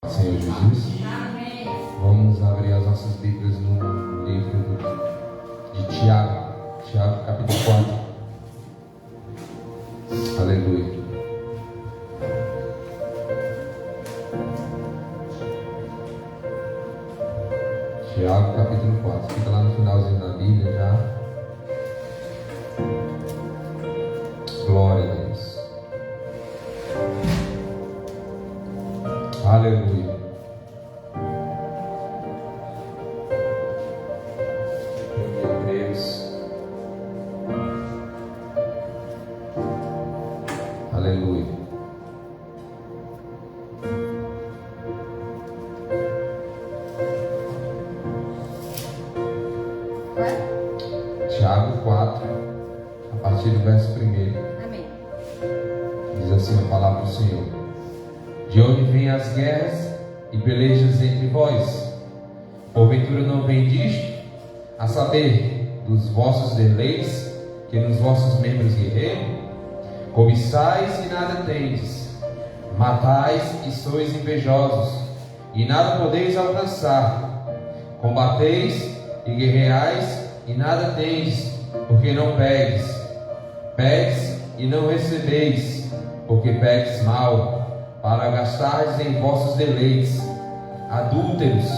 Senhor Jesus. Amém. Vamos abrir as nossas Bíblias no livro de Tiago, capítulo 4. Aleluia. Tiago, capítulo 4. Fica lá no finalzinho da Bíblia já. Glória a Deus. Aleluia. Hebreus. Aleluia. Tiago 4, a partir do verso 1. Amém. Diz assim a palavra do Senhor: De onde vêm as guerras e pelejas entre vós? Porventura não vem disto, a saber, dos vossos deleites, que nos vossos membros guerreiam? Cobiçais e nada tendes, matais e sois invejosos, e nada podeis alcançar. Combateis e guerreais e nada tendes, porque não pedes. Pedes e não recebeis, porque pedes mal, para gastardes em vossos deleites. Adúlteros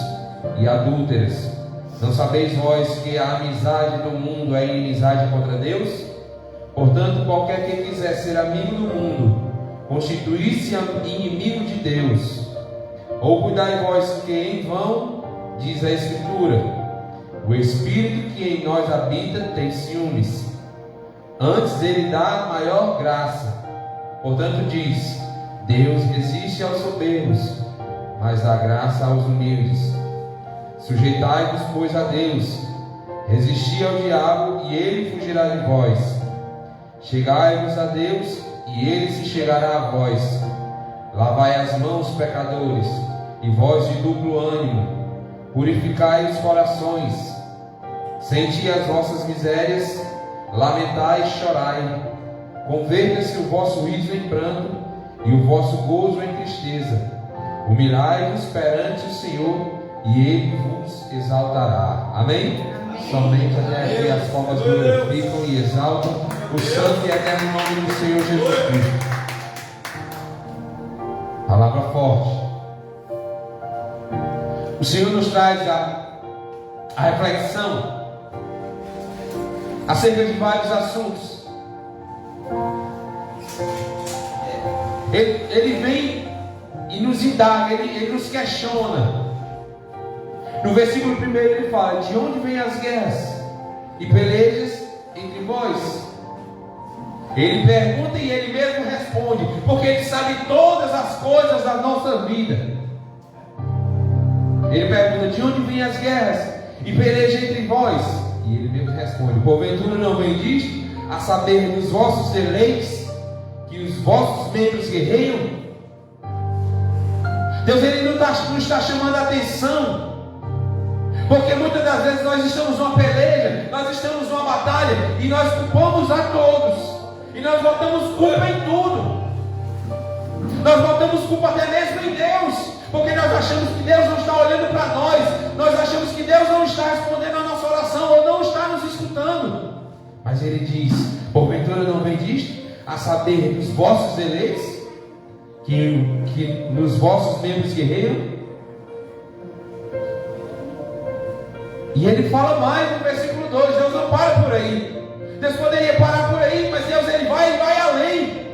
e adúlteras, não sabeis vós que a amizade no mundo é inimizade contra Deus? Portanto, qualquer que quiser ser amigo do mundo, constituir-se inimigo de Deus. Ou cuidai vós que em vão, diz a Escritura, o Espírito que em nós habita tem ciúmes. Antes ele dá maior graça. Portanto diz, Deus resiste aos soberbos, mas dá graça aos humildes. Sujeitai-vos, pois, a Deus, resisti ao diabo, e ele fugirá de vós. Chegai-vos a Deus, e ele se chegará a vós. Lavai as mãos, pecadores, e vós de duplo ânimo, purificai os corações. Senti as vossas misérias, lamentai e chorai. Converta-se o vosso riso em pranto, e o vosso gozo em tristeza. Humilhai-vos perante o Senhor, e Ele vos exaltará. Amém? Amém. Somente até aqui as formas glorificam e exaltam o santo e eterno nome do Senhor Jesus Cristo. Palavra forte. O Senhor nos traz a reflexão acerca de vários assuntos. Ele vem e nos indaga, ele nos questiona. No versículo 1 ele fala: de onde vêm as guerras e pelejas entre vós? Ele pergunta e ele mesmo responde, porque ele sabe todas as coisas da nossa vida. Ele pergunta: de onde vêm as guerras e pelejas entre vós? E ele mesmo responde: porventura não vem disto, a saber, dos vossos deleites, que os vossos membros guerreiam? Deus, ele não está chamando a atenção, porque muitas das vezes nós estamos numa peleja, nós estamos numa batalha, e nós culpamos a todos, e nós botamos culpa em tudo. Nós botamos culpa até mesmo em Deus, porque nós achamos que Deus não está olhando para nós achamos que Deus não está respondendo a nossa oração, ou não está nos escutando. Mas ele diz: porventura não vem disto, a saber, dos vossos deleites, que nos vossos membros guerreiam? E ele fala mais no versículo 2, Deus não para por aí. Deus poderia parar por aí, mas Deus ele vai além.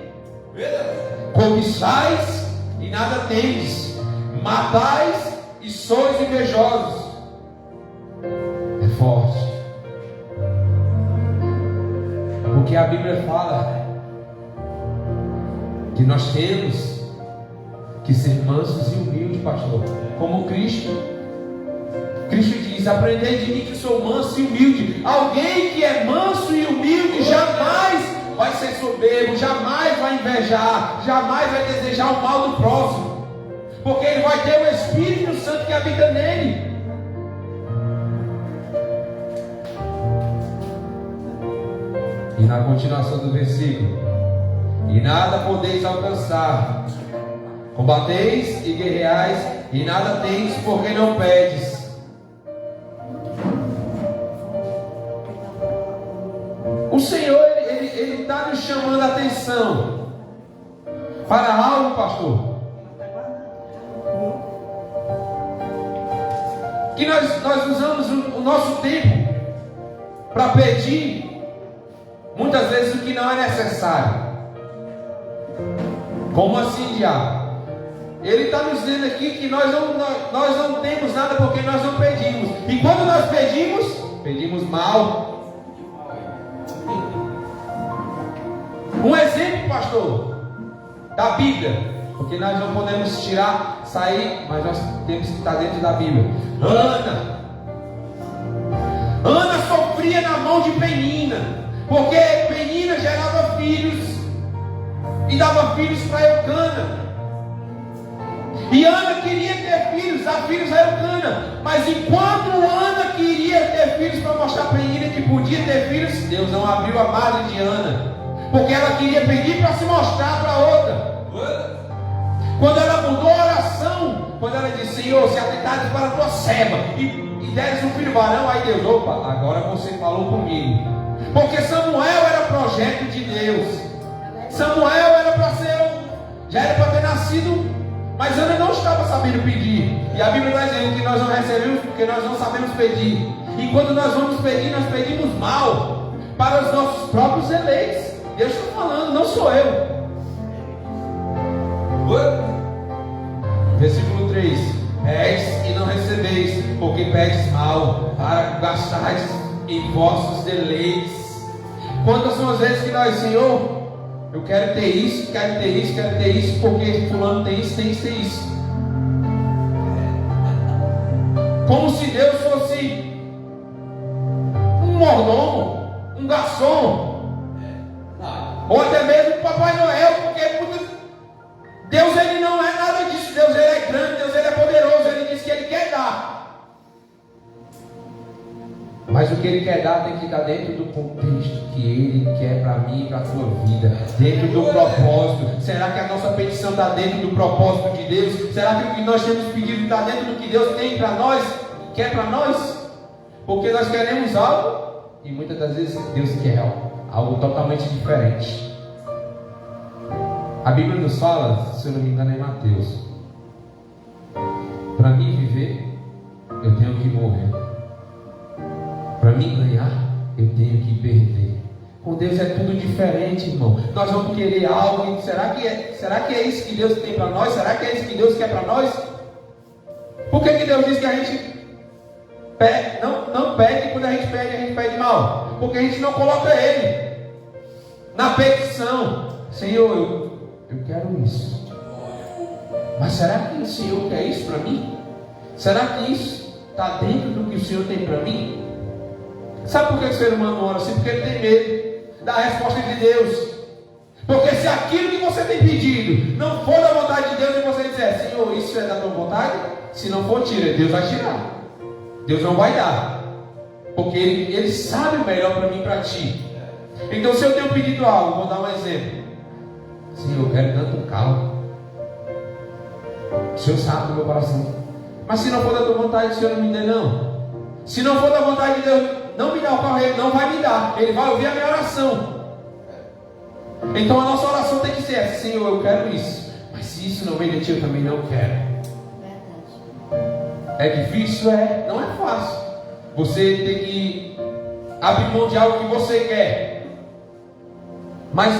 Cobiçais e nada tendes, matais e sois invejosos. É forte, porque a Bíblia fala que nós temos que ser mansos e humildes, pastor, como Cristo diz: aprendei de mim que sou manso e humilde. Alguém que é manso e humilde jamais vai ser soberbo, jamais vai invejar, jamais vai desejar o mal do próximo, porque ele vai ter o Espírito Santo que habita nele. E na continuação do versículo: e nada podeis alcançar, Combateis e guerreais, e nada tendes porque não pedes. O Senhor, Ele está nos chamando a atenção para algo, pastor. Que nós usamos o nosso tempo para pedir, muitas vezes, o que não é necessário. Como assim, diabo? Ele está nos dizendo aqui que nós não temos nada porque nós não pedimos. E quando nós pedimos mal. Um exemplo, pastor, da Bíblia, porque nós não podemos sair, mas nós temos que estar dentro da Bíblia. Ana sofria na mão de Penina, porque Penina gerava filhos e dava filhos para Eucana. E Ana queria ter filhos, dar filhos a Eucana. Mas enquanto Ana queria ter filhos para mostrar para Penina que podia ter filhos, Deus não abriu a madre de Ana, porque ela queria pedir para se mostrar para outra. Quando ela mudou a oração, quando ela disse: Senhor, se atentares para a tua serva e deres um filho varão, aí Deus, opa, agora você falou comigo. Porque Samuel era projeto de Deus. Samuel era para ser, já era para ter nascido, mas Ana não estava sabendo pedir. E a Bíblia está dizendo que nós não recebemos porque nós não sabemos pedir. E quando nós vamos pedir, nós pedimos mal para os nossos próprios eleitos. Deus está falando, não sou eu. Versículo 3: Pedes e não recebeis, porque pedes mal, para gastardes em vossos deleites. Quantas são as vezes que nós, Senhor, eu quero ter isso, quero ter isso, quero ter isso, porque fulano tem isso, tem isso, tem isso. Como se Deus fosse um mordomo, um garçom, ou até mesmo Papai Noel, porque Deus, Ele não é nada disso. Deus, Ele é grande, Deus, Ele é poderoso. Ele diz que Ele quer dar, mas o que Ele quer dar tem que estar dentro do contexto que Ele quer para mim e para a tua vida, dentro do propósito. Será que a nossa petição está dentro do propósito de Deus? Será que o que nós temos pedido está dentro do que Deus tem para nós, quer para nós? Porque nós queremos algo e muitas das vezes Deus quer algo totalmente diferente. A Bíblia nos fala, se eu não me engano, em Mateus: para mim viver, eu tenho que morrer. Para mim ganhar, eu tenho que perder. Com Deus é tudo diferente, irmão. Nós vamos querer algo. Será que é isso que Deus tem para nós? Será que é isso que Deus quer para nós? Por que Deus diz que a gente não pede? Quando a gente pede mal? Porque a gente não coloca Ele na petição. Senhor, eu quero isso. Mas será que o Senhor quer isso para mim? Será que isso está dentro do que o Senhor tem para mim? Sabe por que o ser humano ora assim? Porque ele tem medo da resposta de Deus. Porque se aquilo que você tem pedido não for da vontade de Deus, e você disser: Senhor, isso é da tua vontade? Se não for, tira. Deus vai tirar. Deus não vai dar. Porque Ele sabe o melhor para mim e para ti. Então, se eu tenho pedido algo, vou dar um exemplo. Senhor, eu quero tanto um carro. O Senhor sabe do meu coração. Mas se não for da tua vontade, o Senhor não me dê, não. Se não for da vontade de Deus, não me dá o carro, Ele não vai me dar. Ele vai ouvir a minha oração. Então a nossa oração tem que ser essa: Senhor, eu quero isso. Mas se isso não vem de ti, eu também não quero. É difícil? Não é fácil. Você tem que abrir mão de algo que você quer. Mas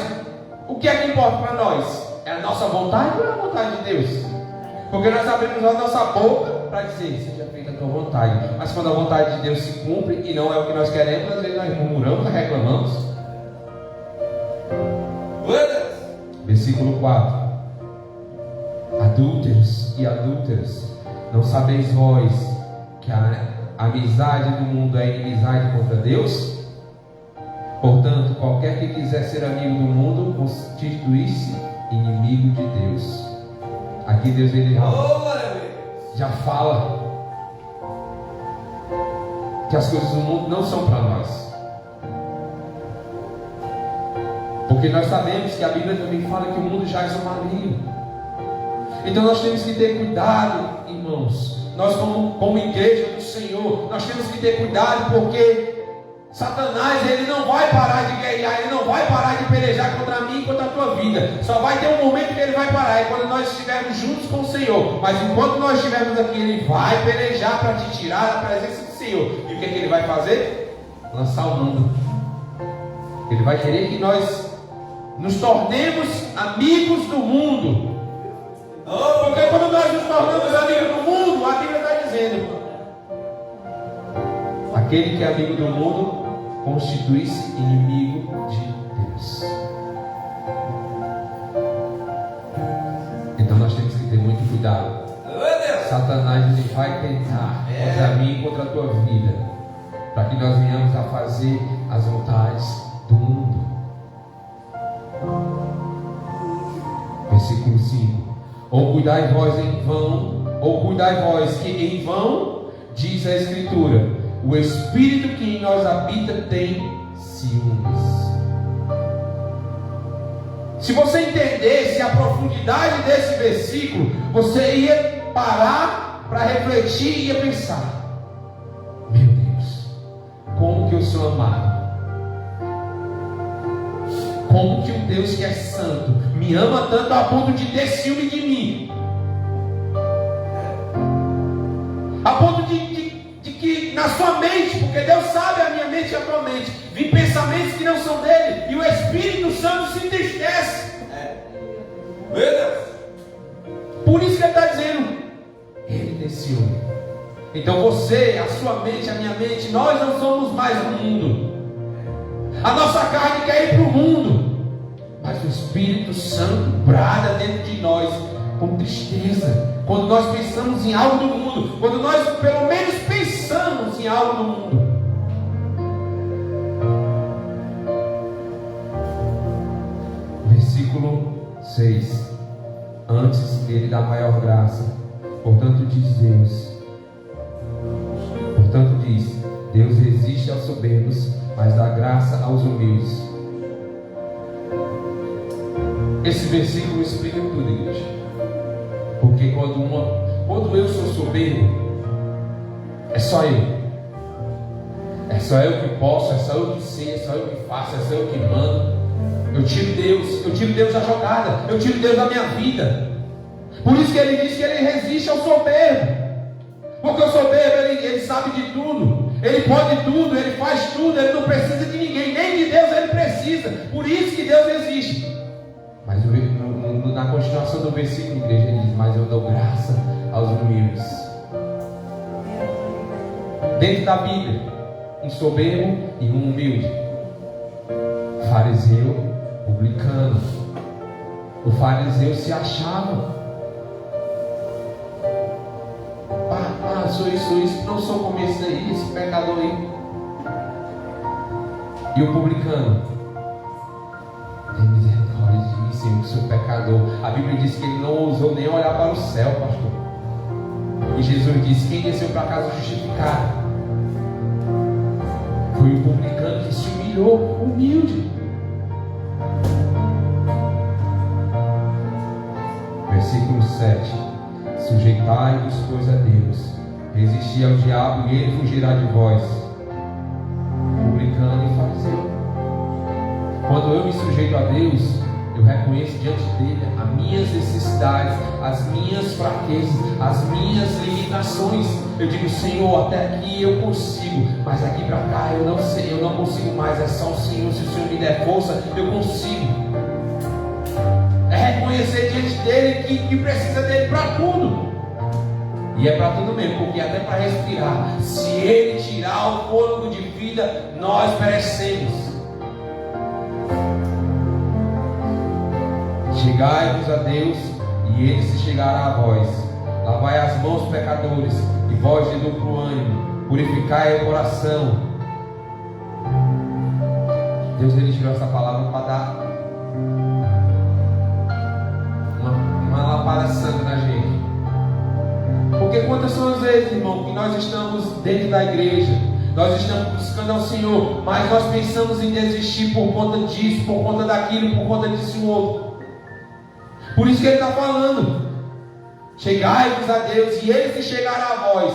o que é que importa para nós? É a nossa vontade ou é a vontade de Deus? Porque nós abrimos a nossa boca para dizer: seja feita a tua vontade. Mas quando a vontade de Deus se cumpre e não é o que nós queremos, às vezes nós murmuramos, reclamamos. Versículo 4: Adúlteros e adúlteras, não sabeis vós que a amizade do mundo é inimizade contra Deus? Portanto, qualquer que quiser ser amigo do mundo, constitui-se inimigo de Deus. Aqui Deus, Ele já fala que as coisas do mundo não são para nós. Porque nós sabemos que a Bíblia também fala que o mundo jaz o maligno. Então nós temos que ter cuidado, irmãos. Nós como igreja do Senhor, nós temos que ter cuidado, porque Satanás, ele não vai parar de guerrear, ele não vai parar de pelejar contra mim e contra a tua vida. Só vai ter um momento que ele vai parar, é quando nós estivermos juntos com o Senhor. Mas enquanto nós estivermos aqui, ele vai pelejar para te tirar da presença do Senhor. E o que é que ele vai fazer? Lançar o mundo. Ele vai querer que nós nos tornemos amigos do mundo. Porque quando nós nos tornamos amigos do mundo, a Bíblia está dizendo: aquele que é amigo do mundo constitui-se inimigo de Deus. Então nós temos que ter muito cuidado. Satanás, ele vai tentar contra mim e contra a tua vida, para que nós venhamos a fazer as vontades do mundo. Versículo 5: ou cuidai vós em vão, ou cuidai vós que em vão, diz a Escritura, o Espírito que em nós habita tem ciúmes. Se você entendesse a profundidade desse versículo, você ia parar para refletir e ia pensar: meu Deus, como que eu sou amado, como que um Deus que é santo me ama tanto a ponto de ter ciúme de mim, a ponto de que na sua mente, porque Deus sabe a minha mente e a tua mente, vem pensamentos que não são dele, e o Espírito Santo se entristece. Meu Deus. Por isso que ele está dizendo: ele tem ciúme. Então você, a sua mente, a minha mente, nós não somos mais do mundo. A nossa carne quer ir para o mundo, mas o Espírito Santo brada dentro de nós com tristeza quando nós pensamos em algo do mundo, quando nós pelo menos pensamos em algo do mundo. Versículo 6: antes ele dá maior graça, portanto diz Deus resiste aos soberbos, mas dá graça aos humildes. Esse versículo explica tudo, igreja. Porque quando eu sou soberbo, é só eu. É só eu que posso, é só eu que sei, é só eu que faço, é só eu que mando. Eu tiro Deus da jogada, eu tiro Deus da minha vida. Por isso que ele diz que ele resiste ao soberbo. Porque o soberbo, ele sabe de tudo, ele pode tudo, ele faz tudo, ele não precisa de ninguém, nem de Deus ele precisa. Por isso que Deus existe. Mas na continuação do versículo, igreja, ele diz: mas eu dou graça aos humildes. Dentro da Bíblia, um soberbo e um humilde. Fariseu, publicano. O fariseu se achava: sou isso, não sou como esse aí, esse pecador aí. E o publicano: tem misericórdia de mim, Senhor, que sou pecador. A Bíblia diz que ele não ousou nem olhar para o céu, pastor. E Jesus disse: quem desceu para casa justificado? Foi o publicano que se humilhou, humilde. Versículo 7: sujeitai-vos, pois, a Deus, resisti ao diabo e ele fugirá de vós. Publicano e fariseu. Quando eu me sujeito a Deus, eu reconheço diante dele as minhas necessidades, as minhas fraquezas, as minhas limitações. Eu digo: Senhor, até aqui eu consigo, mas daqui para cá eu não sei, eu não consigo mais. É só o Senhor. Se o Senhor me der força, eu consigo. É reconhecer diante dele que precisa dele para tudo. E é para tudo mesmo, porque até para respirar, se ele tirar o fôlego de vida, nós perecemos. Chegai-vos a Deus, e ele se chegará a vós. Lavai as mãos, pecadores, e vós de duplo ânimo, purificai o coração. Deus, ele tirou essa palavra para dar uma lapada santa na gente. Porque quantas são as vezes, irmão, que nós estamos dentro da igreja, nós estamos buscando ao Senhor, mas nós pensamos em desistir por conta disso, por conta daquilo, por conta disso outro. Por isso que ele está falando: Chegai-vos a Deus e Ele se chegará a vós.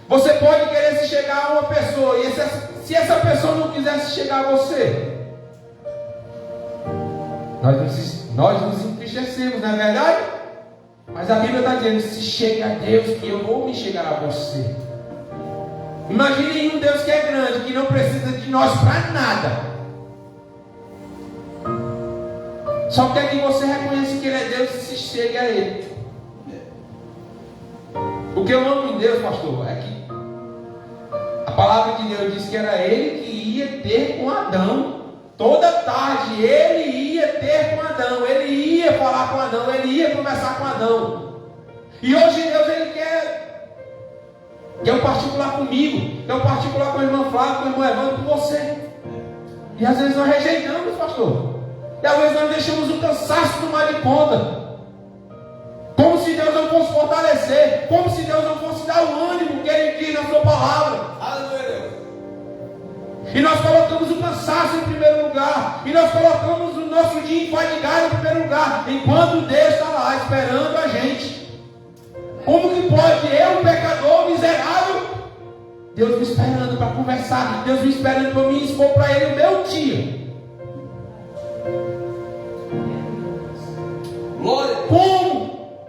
Você pode querer se chegar a uma pessoa, e se essa pessoa não quiser se chegar a você, nós nos entristecemos, não é verdade? Mas a Bíblia está dizendo: se chegue a Deus, que eu vou me chegar a você. Imagine um Deus que é grande, que não precisa de nós para nada. Só quer que você reconheça que Ele é Deus e se chegue a Ele. O que eu amo em Deus, pastor, é que a palavra de Deus diz que era Ele que ia ter com Adão. Toda tarde Ele ia ter com Adão. Ele ia falar com Adão. Ele ia conversar com Adão. E hoje Deus, Ele quer um particular comigo, quer um particular com a irmã Flávia, com o irmão Evandro, com você. E às vezes nós rejeitamos, pastor. E às vezes nós deixamos o cansaço tomar de conta. Como se Deus não fosse fortalecer. Como se Deus não fosse dar o ânimo que Ele diz na sua palavra. Aleluia. E nós colocamos o cansaço em primeiro lugar. E nós colocamos o nosso dia infatigado em primeiro lugar. Enquanto Deus está lá esperando a gente. Como que pode eu, pecador, miserável, Deus me esperando para conversar, Deus me esperando para me expor para Ele o meu dia? Glória. Como?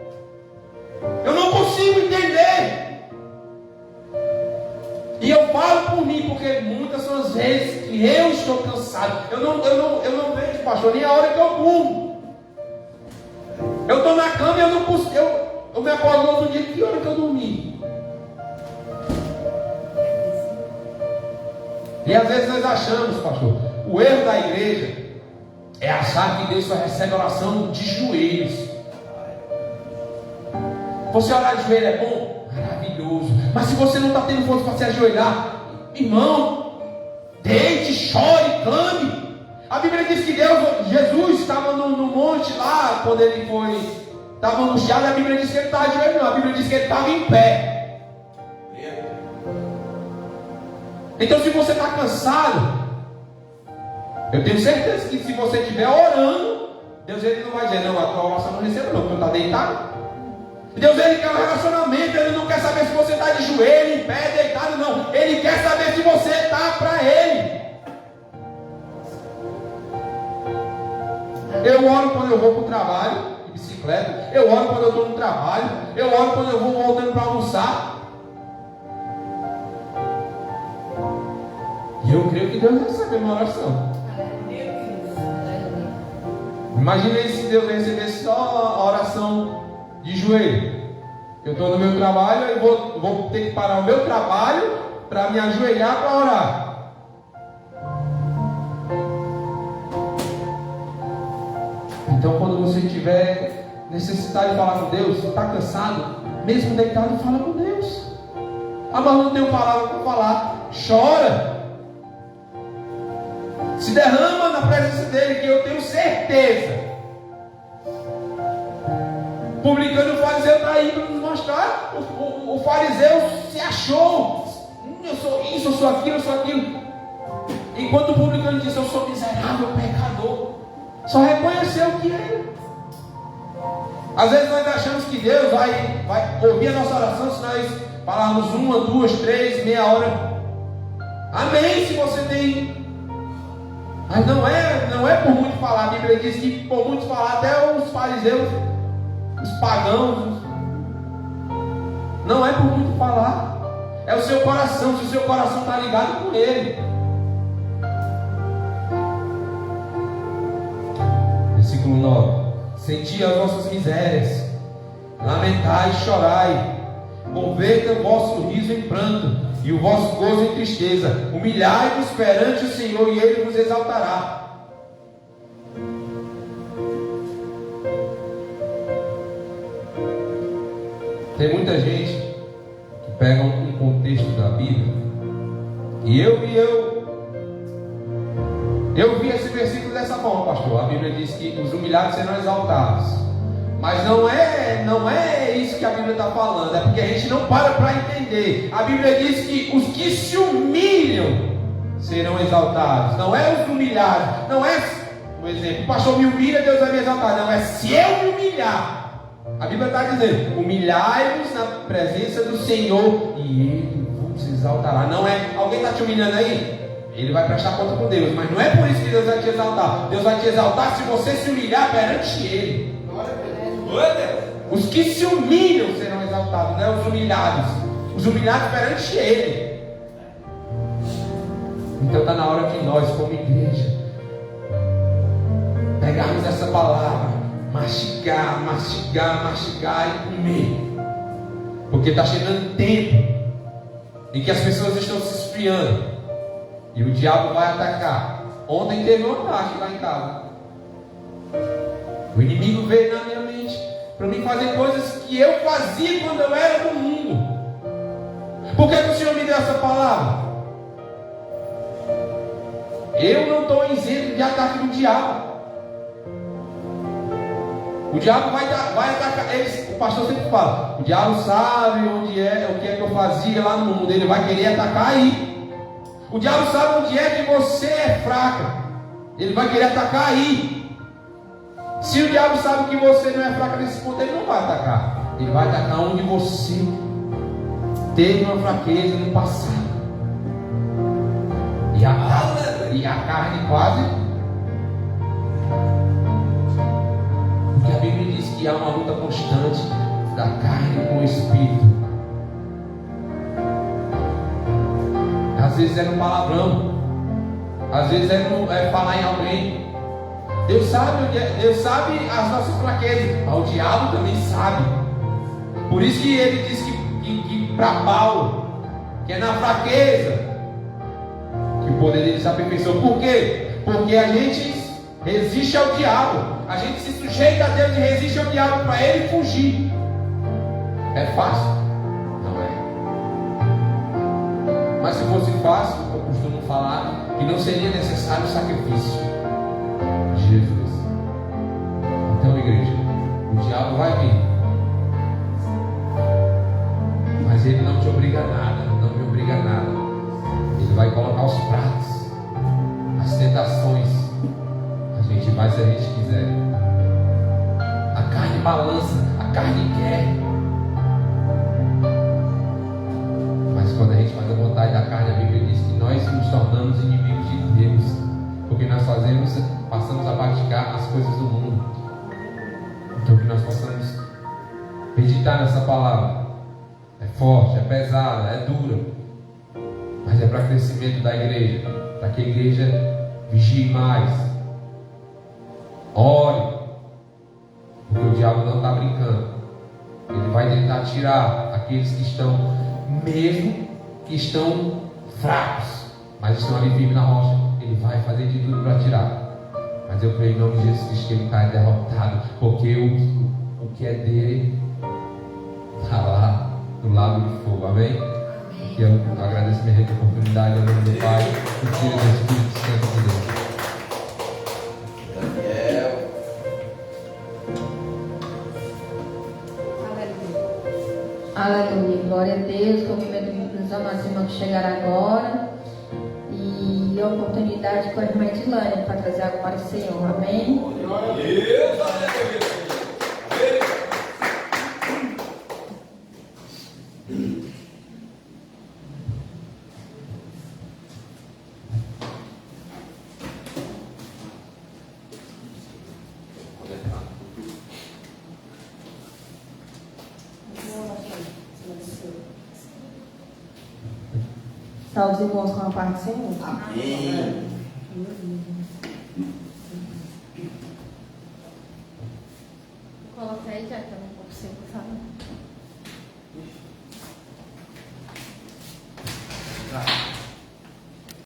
Eu não consigo entender. E eu falo por mim, porque muitas são as vezes que eu estou cansado. Eu não vejo, pastor, nem a hora que eu durmo. Eu estou na cama e eu não consigo. Eu me acordo no outro dia, que hora que eu dormi? E às vezes nós achamos, pastor, o erro da igreja é achar que Deus só recebe oração de joelhos. Você orar de joelho é bom? Maravilhoso. Mas se você não está tendo força para se ajoelhar, irmão, deite, chore, clame. A Bíblia diz que Jesus estava no monte lá, quando ele estava angustiado. A Bíblia diz que ele estava de joelho, não. A Bíblia diz que ele estava em pé. Então, se você está cansado, eu tenho certeza que se você estiver orando, Deus, Ele não vai dizer: não, a tua oração não recebeu, não, porque tu está deitado. Deus, Ele quer um relacionamento. Ele não quer saber se você está de joelho, em pé, deitado, não. Ele quer saber se você está para Ele. Eu oro quando eu vou para o trabalho, de bicicleta. Eu oro quando eu estou no trabalho. Eu oro quando eu vou voltando para almoçar. E eu creio que Deus recebe a minha oração. Imagina se Deus recebesse só a oração de joelho. Eu estou no meu trabalho e vou ter que parar o meu trabalho para me ajoelhar para orar. Então, quando você tiver necessidade de falar com Deus, está cansado, mesmo deitado, fala com Deus. Ah, mas não tenho palavra para falar. Chora. Se derrama na presença dele, que eu tenho certeza. O publicano e o fariseu está aí para nos mostrar. O fariseu se achou: eu sou isso, eu sou aquilo, eu sou aquilo. Enquanto o publicano disse: eu sou miserável, pecador. Só reconheceu o que é. Às vezes nós achamos que Deus vai ouvir a nossa oração se nós falarmos 1, 2, 3, meia hora. Amém, se você tem. Mas não é por muito falar. A Bíblia diz que por muito falar, até os fariseus, os pagãos, não é por muito falar. É o seu coração. Se o seu coração está ligado com Ele. Versículo 9: senti as vossas misérias, lamentai e chorai, converta o vosso riso em pranto e o vosso gozo em tristeza. Humilhai-vos perante o Senhor e Ele vos exaltará. Tem muita gente que pega um contexto da Bíblia, e eu vi esse versículo dessa forma, pastor. A Bíblia diz que os humilhados serão exaltados. Mas não é isso que a Bíblia está falando. É porque a gente não para entender. A Bíblia diz que os que se humilham serão exaltados. Não é os humilhados. Não é, por exemplo, o pastor me humilha, Deus vai me exaltar. Não, é se eu me humilhar. A Bíblia está dizendo: humilhai-vos na presença do Senhor e Ele vos exaltará. Não é, alguém está te humilhando aí? Ele vai prestar conta com Deus, mas não é por isso que Deus vai te exaltar. Deus vai te exaltar se você se humilhar perante Ele. Os que se humilham serão exaltados, não é os humilhados. Os humilhados perante Ele. Então está na hora que nós, como igreja, pegarmos essa palavra, mastigar e comer. Porque está chegando tempo em que as pessoas estão se esfriando e o diabo vai atacar. Ontem teve um ataque lá em casa. O inimigo veio na minha mente para mim fazer coisas que eu fazia quando eu era do mundo. Por que o Senhor me deu essa palavra? Eu não estou isento de ataque do diabo. O diabo vai atacar. O pastor sempre fala: o diabo sabe onde é, o que é que eu fazia lá no mundo. Ele vai querer atacar aí. O diabo sabe onde é que você é fraca. Ele vai querer atacar aí. Se o diabo sabe que você não é fraca nesse ponto, ele não vai atacar. Ele vai atacar onde você teve uma fraqueza no passado. E a carne quase. Porque a Bíblia diz que há uma luta constante da carne com o espírito. Às vezes é no palavrão, às vezes é falar em alguém. Deus sabe as nossas fraquezas, mas o diabo também sabe. Por isso que ele diz que para Paulo, que é na fraqueza que o poder dele se aperfeiçoa. Por quê? Porque a gente resiste ao diabo. A gente se sujeita a Deus e resiste ao diabo para ele fugir. É fácil? Não é. Mas se fosse fácil, eu costumo falar que não seria necessário o sacrifício de Jesus. Então, igreja, o diabo vai vir, mas ele não te obriga a nada, não me obriga a nada. Ele vai colocar os pratos, as tentações. A gente vai se a gente quiser. A carne balança, a carne quer. Mas quando a gente faz a vontade da carne, a Bíblia diz que nós nos tornamos inimigos de Deus, porque nós passamos a praticar as coisas do mundo. Então que nós possamos meditar nessa palavra. É forte, é pesada, é dura, mas é para crescimento da igreja, para que a igreja vigie mais, ore, porque o diabo não está brincando. Ele vai tentar tirar aqueles que estão, mesmo que estão fracos, mas estão ali firmes na rocha. Ele vai fazer de tudo para tirar. Mas eu creio em nome de Jesus Cristo que ele está derrotado, porque o que é dele está lá do lado de fogo. Amém? E eu agradeço minha oportunidade, em nome do Pai, do Filho e do Espírito Santo de Deus. Aleluia, glória a Deus. Cumprimento os amados irmãos que chegaram agora. E a oportunidade com a irmã Edilane para trazer algo para o Senhor. Amém? Glória a Deus, aleluia. Salve os irmãos com a parte do Senhor. Amém. Coloca aí, já que eu não consigo falar.